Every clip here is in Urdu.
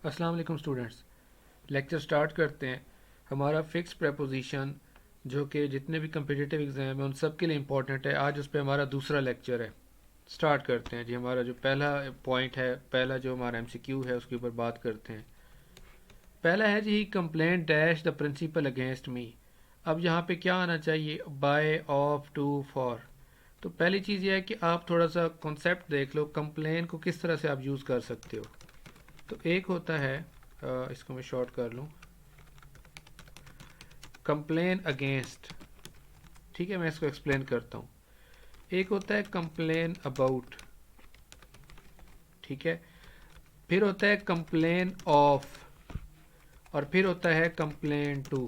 السلام علیکم اسٹوڈنٹس، لیکچر سٹارٹ کرتے ہیں۔ ہمارا فکس پریپوزیشن جو کہ جتنے بھی کمپیٹیٹیو ایگزام ہیں ان سب کے لیے امپورٹنٹ ہے۔ آج اس پہ ہمارا دوسرا لیکچر ہے۔ سٹارٹ کرتے ہیں جی۔ ہمارا جو پہلا پوائنٹ ہے، پہلا جو ہمارا ایم سی کیو ہے، اس کے اوپر بات کرتے ہیں۔ پہلا ہے جی، complain dash the principal against me. اب یہاں پہ کیا آنا چاہیے؟ By, off, to, for. تو پہلی چیز یہ ہے کہ آپ تھوڑا سا کنسیپٹ دیکھ لو، کمپلین کو کس طرح سے آپ یوز کر سکتے ہو۔ تو ایک ہوتا ہے، اس کو میں شارٹ کر لوں، کمپلین اگینسٹ۔ ٹھیک ہے، میں اس کو ایکسپلین کرتا ہوں۔ ایک ہوتا ہے کمپلین اباؤٹ، ٹھیک ہے، پھر ہوتا ہے کمپلین آف، اور پھر ہوتا ہے کمپلین ٹو۔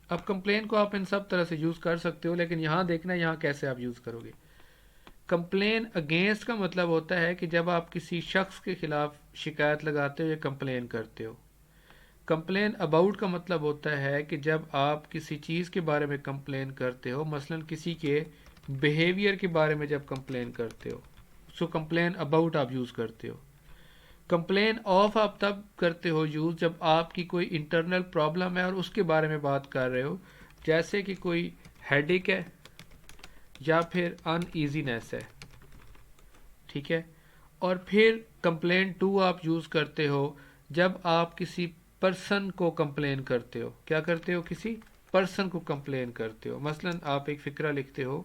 اب کمپلین کو آپ ان سب طرح سے یوز کر سکتے ہو، لیکن یہاں دیکھنا یہاں کیسے آپ یوز کرو گے۔ کمپلین اگینسٹ کا مطلب ہوتا ہے کہ جب آپ کسی شخص کے خلاف شکایت لگاتے ہو یا کمپلین کرتے ہو۔ کمپلین اباؤٹ کا مطلب ہوتا ہے کہ جب آپ کسی چیز کے بارے میں کمپلین کرتے ہو، مثلا کسی کے بیہیویئر کے بارے میں جب کمپلین کرتے ہو، سو کمپلین اباؤٹ آپ یوز کرتے ہو۔ کمپلین آف آپ تب کرتے ہو یوز جب آپ کی کوئی انٹرنل پرابلم ہے اور اس کے بارے میں بات کر رہے ہو، جیسے کہ کوئی ہیڈ ایک ہے یا پھر ان ایزینس ہے، ٹھیک ہے۔ اور پھر کمپلین ٹو آپ یوز کرتے ہو جب آپ کسی پرسن کو کمپلین کرتے ہو۔ کیا کرتے ہو؟ کسی پرسن کو کمپلین کرتے ہو۔ مثلا آپ ایک فقرہ لکھتے ہو،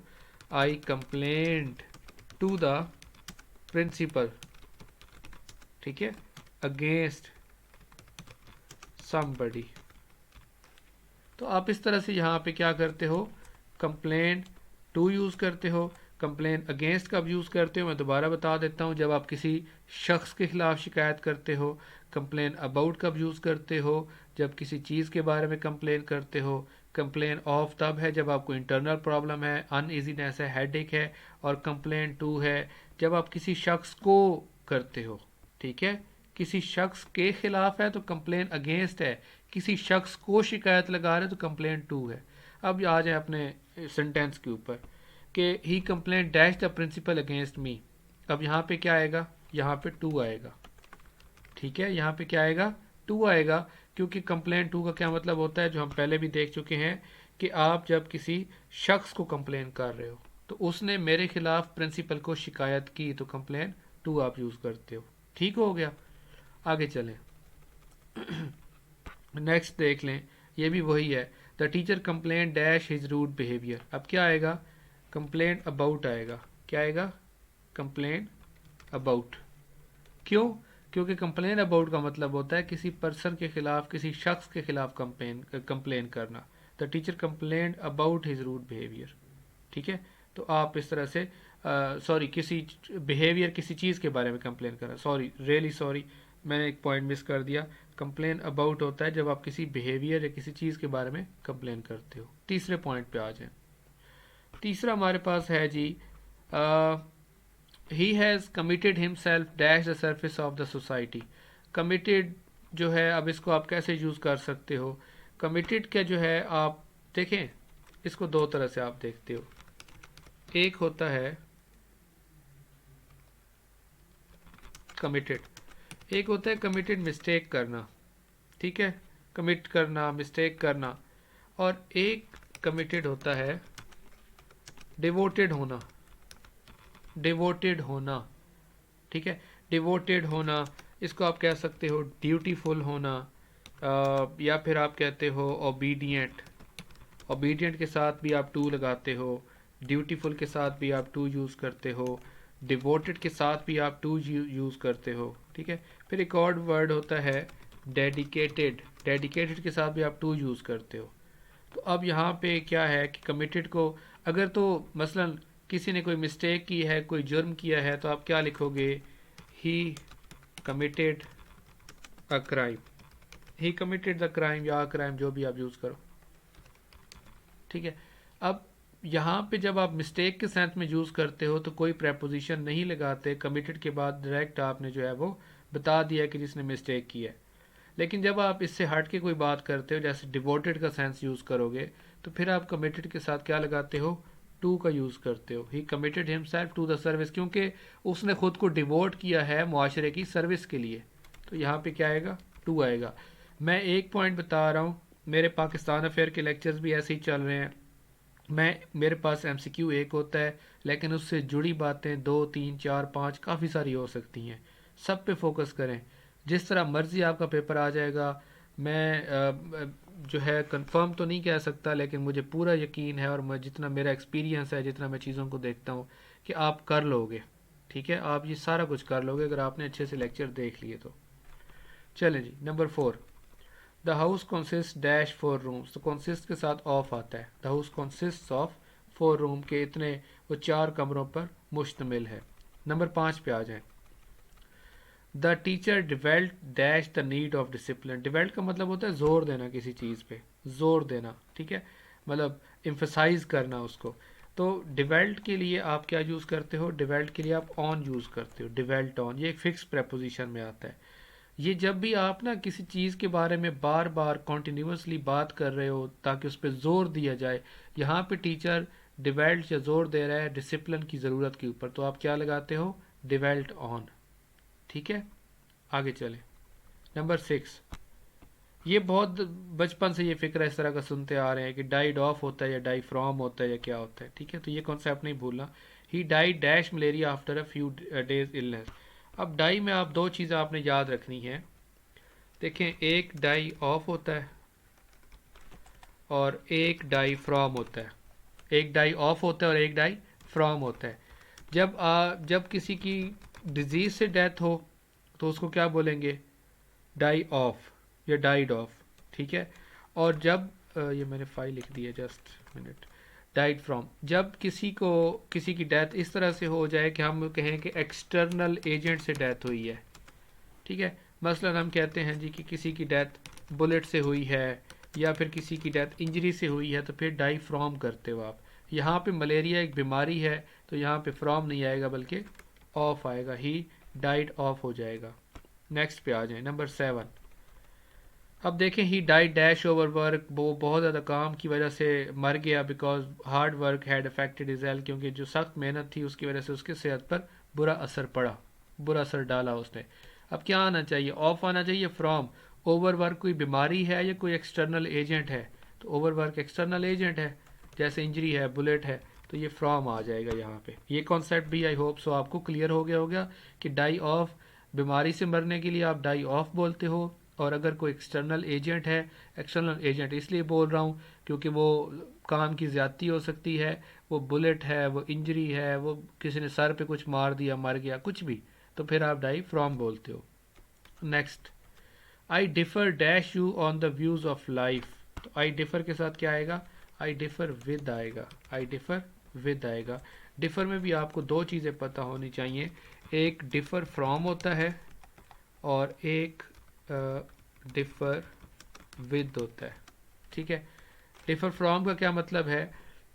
آئی کمپلینڈ ٹو دا پرنسپل، ٹھیک ہے، اگینسٹ سم بڈی۔ تو آپ اس طرح سے یہاں پہ کیا کرتے ہو؟ کمپلین ٹو یوز کرتے ہو۔ کمپلین اگینسٹ کب یوز کرتے ہو میں دوبارہ بتا دیتا ہوں، جب آپ کسی شخص کے خلاف شکایت کرتے ہو۔ کمپلین اباؤٹ کب یوز کرتے ہو؟ جب کسی چیز کے بارے میں کمپلین کرتے ہو۔ کمپلین آف تب ہے جب آپ کو انٹرنل پرابلم ہے، ان ایزینس ہے، ہیڈ ایک ہے۔ اور کمپلین ٹو ہے جب آپ کسی شخص کو کرتے ہو، ٹھیک ہے۔ کسی شخص کے خلاف ہے تو کمپلین اگینسٹ ہے، کسی شخص کو شکایت لگا رہے تو کمپلین ٹو ہے۔ اب آ جائیں اپنے سینٹینس کے اوپر کہ ہی complain dash the principal against me. اب یہاں پہ کیا آئے گا؟ یہاں پہ ٹو آئے گا، ٹھیک ہے۔ یہاں پہ کیا آئے گا؟ ٹو آئے گا، کیونکہ کمپلین ٹو کا کیا مطلب ہوتا ہے جو ہم پہلے بھی دیکھ چکے ہیں کہ آپ جب کسی شخص کو کمپلین کر رہے ہو تو اس نے میرے خلاف پرنسپل کو شکایت کی تو کمپلین ٹو آپ یوز کرتے ہو۔ ٹھیک ہو گیا؟ آگے چلیں، نیکسٹ دیکھ لیں، یہ بھی وہی ہے۔ The teacher complain dash his rude behaviour. اب کیا آئے گا؟ کمپلین اباؤٹ آئے گا۔ کیا آئے گا؟ Complain about. کیوں؟ کیونکہ کمپلین اباؤٹ کا مطلب ہوتا ہے کسی پرسن کے خلاف، کسی شخص کے خلاف کمپلین کرنا۔ The teacher complain about his rude behaviour, ٹھیک ہے۔ تو آپ اس طرح سے کسی بیہیویئر، کسی چیز کے بارے میں کمپلین کرنا، ریئلی سوری، میں نے ایک پوائنٹ مس کر دیا۔ کمپلین اباؤٹ ہوتا ہے جب آپ کسی بیہیویئر یا کسی چیز کے بارے میں کمپلین کرتے ہو۔ تیسرے پوائنٹ پہ آ جائیں۔ تیسرا ہمارے پاس ہے جی، he has committed himself dash the surface of the society. Committed جو ہے، اب اس کو آپ کیسے یوز کر سکتے ہو؟ کمیٹیڈ کا جو ہے، آپ دیکھیں اس کو دو طرح سے آپ دیکھتے ہو۔ ایک ہوتا ہے کمیٹیڈ، ایک ہوتا ہے کمیٹیڈ مسٹیک کرنا، ٹھیک ہے، کمٹ کرنا، مسٹیک کرنا۔ اور ایک کمیٹیڈ ہوتا ہے ڈیووٹیڈ ہونا، ڈیووٹیڈ ہونا، ٹھیک ہے۔ ڈیووٹیڈ ہونا، اس کو آپ کہہ سکتے ہو ڈیوٹیفل ہونا، یا پھر آپ کہتے ہو اوبیڈینٹ۔ اوبیڈینٹ کے ساتھ بھی آپ ٹو لگاتے ہو، ڈیوٹیفل کے ساتھ بھی آپ ٹو یوز کرتے ہو، ڈیووٹیڈ کے ساتھ بھی آپ ٹو یوز کرتے ہو، ٹھیک ہے۔ پھر ایک اور ورڈ ہوتا ہے ڈیڈیکیٹڈ، ڈیڈیکیٹڈ کے ساتھ بھی آپ ٹو یوز کرتے ہو۔ تو اب یہاں پہ کیا ہے کہ کمیٹڈ کو اگر تو مثلا کسی نے کوئی مسٹیک کی ہے، کوئی جرم کیا ہے، تو آپ کیا لکھو گے؟ He committed a crime, he committed the crime یا کرائم، جو بھی آپ یوز کرو، ٹھیک ہے۔ اب یہاں پہ جب آپ مسٹیک کے سینس میں یوز کرتے ہو تو کوئی پریپوزیشن نہیں لگاتے، کمیٹڈ کے بعد ڈائریکٹ آپ نے جو ہے وہ بتا دیا کہ جس نے مسٹیک کی ہے۔ لیکن جب آپ اس سے ہٹ کے کوئی بات کرتے ہو، جیسے ڈیووٹیڈ کا سینس یوز کرو گے، تو پھر آپ کمیٹڈ کے ساتھ کیا لگاتے ہو؟ ٹو کا یوز کرتے ہو۔ ہی کمیٹڈ ہم سیلف ٹو دا سروس، کیونکہ اس نے خود کو ڈیووٹ کیا ہے معاشرے کی سروس کے لیے، تو یہاں پہ کیا آئے گا؟ 2 آئے گا۔ میں ایک پوائنٹ بتا رہا ہوں، میرے پاکستان افیئر کے لیکچرز بھی ایسے ہی چل رہے ہیں، میرے پاس MCQ ایک ہوتا ہے، لیکن اس سے جڑی باتیں 2 3 4 5 کافی ساری ہو سکتی ہیں۔ سب پہ فوکس کریں، جس طرح مرضی آپ کا پیپر آ جائے گا۔ میں جو ہے کنفرم تو نہیں کہہ سکتا، لیکن مجھے پورا یقین ہے، اور جتنا میرا ایکسپیرینس ہے، جتنا میں چیزوں کو دیکھتا ہوں، کہ آپ کر لو گے۔ ٹھیک ہے، آپ یہ سارا کچھ کر لو گے اگر آپ نے اچھے سے لیکچر دیکھ لیے تو۔ چلیں جی، number 4، the house consist dash 4 rooms. تو کنسسٹ کے ساتھ آف آتا ہے، the house consist of 4 room کے اتنے، وہ 4 کمروں پر مشتمل ہے۔ نمبر 5 پہ آ جائیں، the teacher dwelt dash the need of discipline. Dwelt کا مطلب ہوتا ہے زور دینا کسی چیز پہ، زور دینا، ٹھیک ہے، مطلب امفسائز کرنا اس کو۔ تو ڈیولٹ کے لیے آپ کیا یوز کرتے ہو؟ ڈیولٹ کے لیے آپ آن یوز کرتے ہو، ڈیولٹ آن، یہ ایک فکس پریپوزیشن میں آتا ہے۔ یہ جب بھی آپ نا کسی چیز کے بارے میں بار بار کنٹینیوسلی بات کر رہے ہو تاکہ اس پہ زور دیا جائے، یہاں پہ ٹیچر ڈیولٹ یا زور دے رہا ہے ڈسپلن کی ضرورت کے اوپر، تو آپ کیا لگاتے ہو؟ ڈیولٹ آن۔ ٹھیک ہے، آگے چلیں۔ نمبر 6، یہ بہت بچپن سے یہ فکر اس طرح کا سنتے آ رہے ہیں کہ ڈائیڈ آف ہوتا ہے یا ڈائی فرام ہوتا ہے یا کیا ہوتا ہے، ٹھیک ہے، تو یہ کانسیپٹ نہیں بھولنا۔ He died dash malaria after a few days illness. اب ڈائی میں آپ 2 چیزیں آپ نے یاد رکھنی ہیں۔ دیکھیں، ایک ڈائی آف ہوتا ہے اور ایک ڈائی فرام ہوتا ہے۔ ایک ڈائی آف ہوتا ہے اور ایک ڈائی فرام ہوتا ہے۔ جب کسی کی ڈیزیز سے ڈیتھ ہو تو اس کو کیا بولیں گے؟ ڈائی آف یا ڈائیڈ آف، ٹھیک ہے۔ اور جب یہ میں نے فائل لکھ دی ہے، جسٹ منٹ، ڈائیڈ فرام، جب کسی کی ڈیتھ اس طرح سے ہو جائے کہ ہم کہیں کہ ایکسٹرنل ایجنٹ سے ڈیتھ ہوئی ہے، ٹھیک ہے، مثلا ہم کہتے ہیں جی کہ کسی کی ڈیتھ بلٹ سے ہوئی ہے یا پھر کسی کی ڈیتھ انجری سے ہوئی ہے، تو پھر ڈائی فرام کرتے ہو آپ۔ یہاں پہ ملیریا ایک بیماری ہے تو یہاں پہ فرام نہیں آئے گا بلکہ آف آئے گا، ہی ڈائیڈ آف ہو جائے گا۔ نیکسٹ پہ آ جائیں، نمبر 7۔ اب دیکھیں، he died dash over work, وہ بہت زیادہ کام کی وجہ سے مر گیا، because hard work had affected his health, کیونکہ جو سخت محنت تھی اس کی وجہ سے اس کی صحت پر برا اثر پڑا، برا اثر ڈالا اس نے۔ اب کیا آنا چاہیے؟ آف آنا چاہیے، فرام۔ اوور ورک کوئی بیماری ہے یا کوئی ایکسٹرنل ایجنٹ ہے؟ تو اوور ورک ایکسٹرنل ایجنٹ ہے، جیسے انجری ہے، بلٹ ہے، تو یہ فرام آ جائے گا یہاں پہ۔ یہ کانسیپٹ بھی آئی ہوپ سو آپ کو کلیئر ہو گیا ہوگا کہ ڈائی آف، بیماری سے مرنے کے لیے آپ ڈائی آف بولتے ہو، اور اگر کوئی ایکسٹرنل ایجنٹ ہے، ایکسٹرنل ایجنٹ اس لیے بول رہا ہوں کیونکہ وہ کام کی زیادتی ہو سکتی ہے، وہ بلٹ ہے، وہ انجری ہے، وہ کسی نے سر پہ کچھ مار دیا، مر گیا، کچھ بھی، تو پھر آپ ڈائی فرام بولتے ہو۔ Next, I differ dash you on the views of life. تو آئی ڈیفر کے ساتھ کیا آئے گا؟ آئی ڈیفر ود آئے گا، آئی ڈیفر ود آئے گا۔ ڈیفر میں بھی آپ کو 2 چیزیں پتہ ہونی چاہیے، ایک ڈیفر فرام ہوتا ہے اور ایک ڈیفر ود ہوتا ہے، ٹھیک ہے۔ ڈیفر فرام کا کیا مطلب ہے؟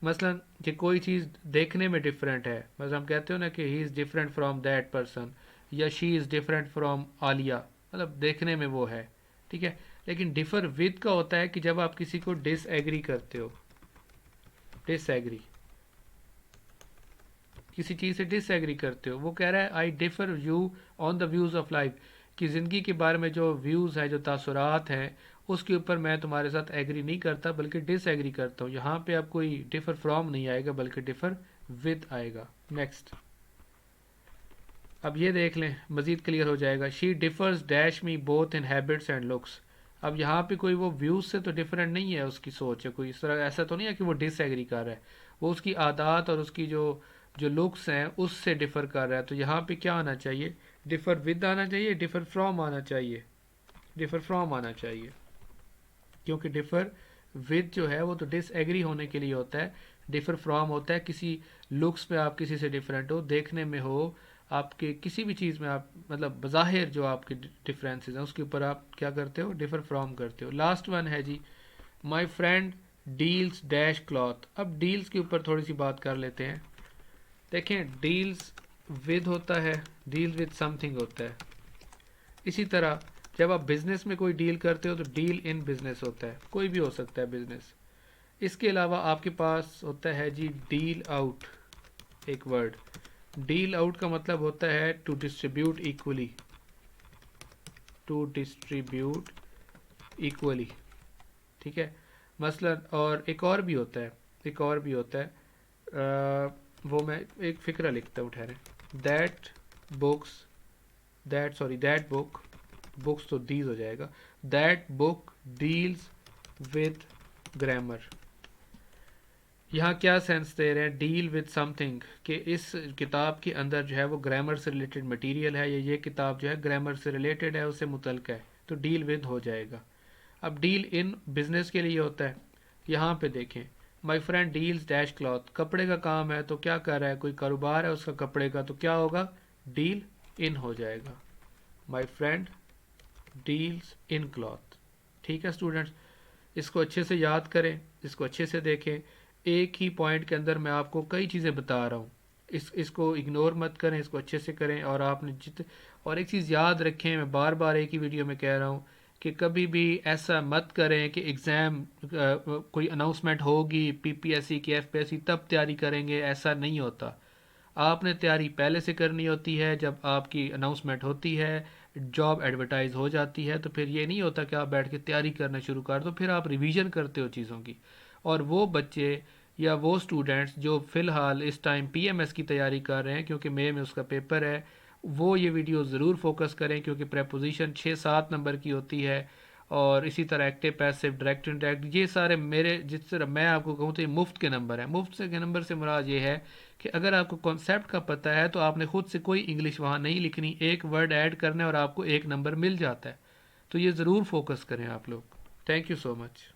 مثلا کہ کوئی چیز دیکھنے میں ڈفرینٹ ہے، مثلا ہم کہتے ہو نا کہ he is different from that person, یا شی از ڈفرینٹ فرام عالیہ، مطلب دیکھنے میں وہ ہے، ٹھیک ہے۔ لیکن ڈیفر ود کا ہوتا ہے کہ جب آپ کسی کو ڈس ایگری کرتے ہو، ڈس ایگری، کسی چیز سے ڈس ایگری کرتے ہو، وہ کہہ رہا ہے I differ you on the views of life, کہ زندگی کے بارے میں جو ویوز ہیں، جو تاثرات ہیں، اس کے اوپر میں تمہارے ساتھ ایگری نہیں کرتا بلکہ ڈس ایگری کرتا ہوں۔ یہاں پہ اب کوئی ڈیفر فرام نہیں آئے گا بلکہ ڈیفر ود آئے گا۔ نیکسٹ، اب یہ دیکھ لیں، مزید کلیئر ہو جائے گا۔ She differs dash me both in habits and looks. اب یہاں پہ کوئی وہ ویوز سے تو ڈفرینٹ نہیں ہے اس کی سوچ ہے، کوئی اس طرح ایسا تو نہیں ہے کہ وہ ڈس ایگری کر رہا ہے، وہ اس کی عادات اور اس کی جو لکس ہیں اس سے ڈیفر کر رہا ہے۔ تو یہاں پہ کیا آنا چاہیے؟ ڈیفر ود آنا چاہیے، ڈیفر فرام آنا چاہیے، ڈیفر فرام آنا چاہیے، کیونکہ ڈیفر ود جو ہے وہ تو ڈس ایگری ہونے کے لیے ہوتا ہے، ڈیفر فرام ہوتا ہے کسی لکس پہ آپ کسی سے ڈفرینٹ ہو، دیکھنے میں ہو، آپ کے کسی بھی چیز میں آپ مطلب بظاہر جو آپ کے ڈفرینسز ہیں اس کے اوپر آپ کیا کرتے ہو؟ ڈیفر فرام کرتے ہو۔ لاسٹ ون ہے جی، my friend deals dash cloth. اب ڈیلز کے اوپر تھوڑی سی بات کر لیتے ہیں۔ دیکھیں، ڈیلز ود ہوتا ہے، ڈیل ود سم تھنگ ہوتا ہے۔ اسی طرح جب آپ بزنس میں کوئی ڈیل کرتے ہو تو ڈیل ان بزنس ہوتا ہے، کوئی بھی ہو سکتا ہے بزنس۔ اس کے علاوہ آپ کے پاس ہوتا ہے جی ڈیل آؤٹ، ایک ورڈ۔ ڈیل آؤٹ کا مطلب ہوتا ہے to distribute equally, to distribute equally. ٹھیک ہے مثلا. اور ایک اور بھی ہوتا ہے وہ میں ایک فقرہ لکھتا ہوں ٹھہرے. دیٹ بک بکس تو دیز ہو جائے گا. That book deals with grammar. یہاں کیا سینس دے رہے ہیں ڈیل ود سم تھنگ کہ اس کتاب کے اندر جو ہے وہ گرامر سے ریلیٹڈ مٹیریل ہے یا یہ کتاب جو ہے گرامر سے ریلیٹڈ ہے اس سے متعلق ہے تو ڈیل ود ہو جائے گا. اب ڈیل ان بزنس کے لیے ہوتا ہے. یہاں پہ دیکھیں مائی فرینڈ ڈیلز ڈیش کلاتھ کپڑے کا کام ہے تو کیا کر رہا ہے کوئی کاروبار ہے اس کا کپڑے کا تو کیا ہوگا ڈیل ان ہو جائے گا. My friend deals in cloth. ٹھیک ہے اسٹوڈنٹس اس کو اچھے سے یاد کریں اس کو اچھے سے دیکھیں. ایک ہی پوائنٹ کے اندر میں آپ کو کئی چیزیں بتا رہا ہوں اس کو اگنور مت کریں اس کو اچھے سے کریں. اور آپ نے اور ایک چیز یاد رکھیں میں بار بار ایک ہی ویڈیو میں کہہ رہا ہوں کہ کبھی بھی ایسا مت کریں کہ ایگزام کوئی اناؤنسمنٹ ہوگی پی پی ایس سی کی ایف پی ایس سی تب تیاری کریں گے. ایسا نہیں ہوتا. آپ نے تیاری پہلے سے کرنی ہوتی ہے. جب آپ کی اناؤنسمنٹ ہوتی ہے جاب ایڈورٹائز ہو جاتی ہے تو پھر یہ نہیں ہوتا کہ آپ بیٹھ کے تیاری کرنا شروع کر دو. پھر آپ ریویژن کرتے ہو چیزوں کی. اور وہ بچے یا وہ اسٹوڈنٹس جو فی الحال اس ٹائم پی ایم ایس کی تیاری کر رہے ہیں کیونکہ مئی میں اس کا پیپر ہے وہ یہ ویڈیو ضرور فوکس کریں کیونکہ پریپوزیشن 6-7 نمبر کی ہوتی ہے. اور اسی طرح ایکٹیو پیسو ڈائریکٹ انڈائریکٹ یہ سارے میرے جس طرح میں آپ کو کہوں تو یہ مفت کے نمبر ہیں. مفت کے نمبر سے مراد یہ ہے کہ اگر آپ کو کانسیپٹ کا پتہ ہے تو آپ نے خود سے کوئی انگلش وہاں نہیں لکھنی. ایک ورڈ ایڈ کرنا ہے اور آپ کو ایک نمبر مل جاتا ہے. تو یہ ضرور فوکس کریں آپ لوگ. Thank you so much.